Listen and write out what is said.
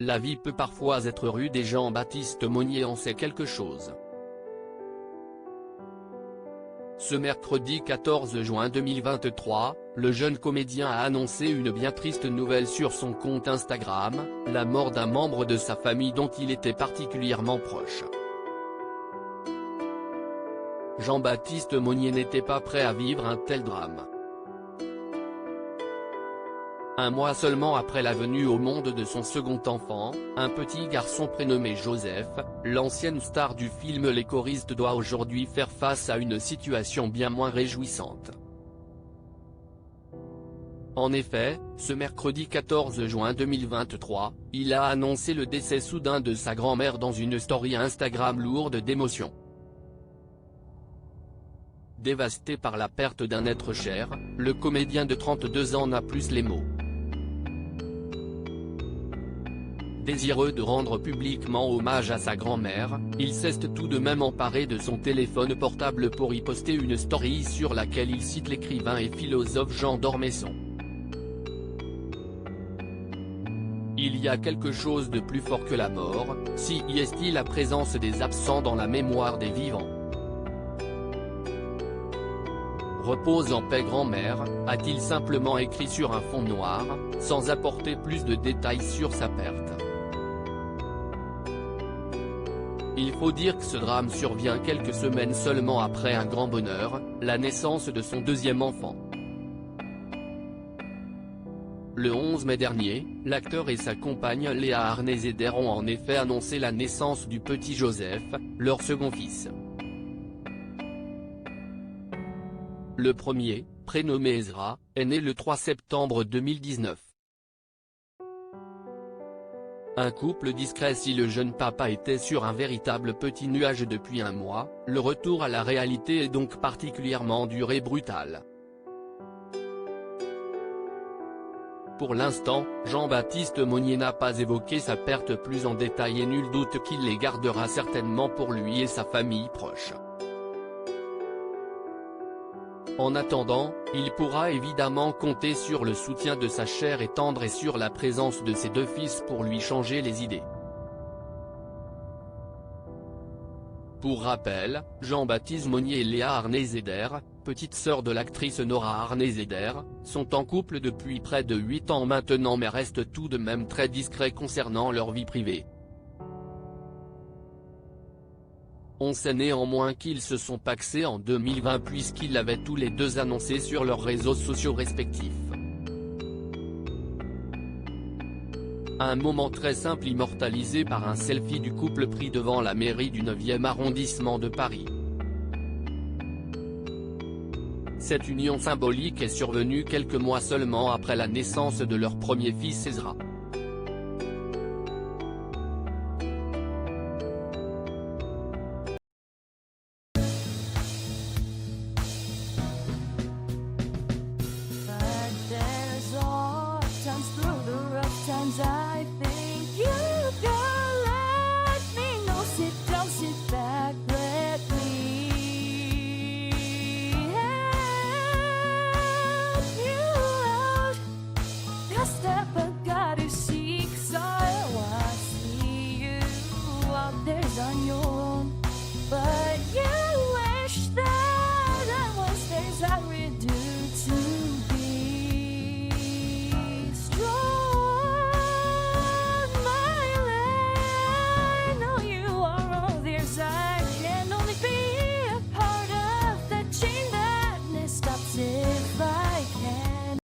La vie peut parfois être rude et Jean-Baptiste Monnier en sait quelque chose. Ce mercredi 14 juin 2023, le jeune comédien a annoncé une bien triste nouvelle sur son compte Instagram, la mort d'un membre de sa famille dont il était particulièrement proche. Jean-Baptiste Monnier n'était pas prêt à vivre un tel drame. Un mois seulement après la venue au monde de son second enfant, un petit garçon prénommé Joseph, l'ancienne star du film Les Choristes doit aujourd'hui faire face à une situation bien moins réjouissante. En effet, ce mercredi 14 juin 2023, il a annoncé le décès soudain de sa grand-mère dans une story Instagram lourde d'émotions. Dévasté par la perte d'un être cher, le comédien de 32 ans n'a plus les mots. Désireux de rendre publiquement hommage à sa grand-mère, il s'est tout de même emparé de son téléphone portable pour y poster une story sur laquelle il cite l'écrivain et philosophe Jean d'Ormesson. Il y a quelque chose de plus fort que la mort, si y est-il la présence des absents dans la mémoire des vivants. Repose en paix grand-mère, a-t-il simplement écrit sur un fond noir, sans apporter plus de détails sur sa perte. Il faut dire que ce drame survient quelques semaines seulement après un grand bonheur, la naissance de son deuxième enfant. Le 11 mai dernier, l'acteur et sa compagne Léa Arnezeder ont en effet annoncé la naissance du petit Joseph, leur second fils. Le premier, prénommé Ezra, est né le 3 septembre 2019. Un couple discret si le jeune papa était sur un véritable petit nuage depuis un mois, le retour à la réalité est donc particulièrement dur et brutal. Pour l'instant, Jean-Baptiste Monnier n'a pas évoqué sa perte plus en détail et nul doute qu'il les gardera certainement pour lui et sa famille proche. En attendant, il pourra évidemment compter sur le soutien de sa chère et tendre et sur la présence de ses deux fils pour lui changer les idées. Pour rappel, Jean-Baptiste Monnier et Léa Arnezeder, petite sœur de l'actrice Nora Arnezeder, sont en couple depuis près de 8 ans maintenant mais restent tout de même très discrets concernant leur vie privée. On sait néanmoins qu'ils se sont pacsés en 2020 puisqu'ils l'avaient tous les deux annoncé sur leurs réseaux sociaux respectifs. Un moment très simple immortalisé par un selfie du couple pris devant la mairie du 9e arrondissement de Paris. Cette union symbolique est survenue quelques mois seulement après la naissance de leur premier fils Ezra.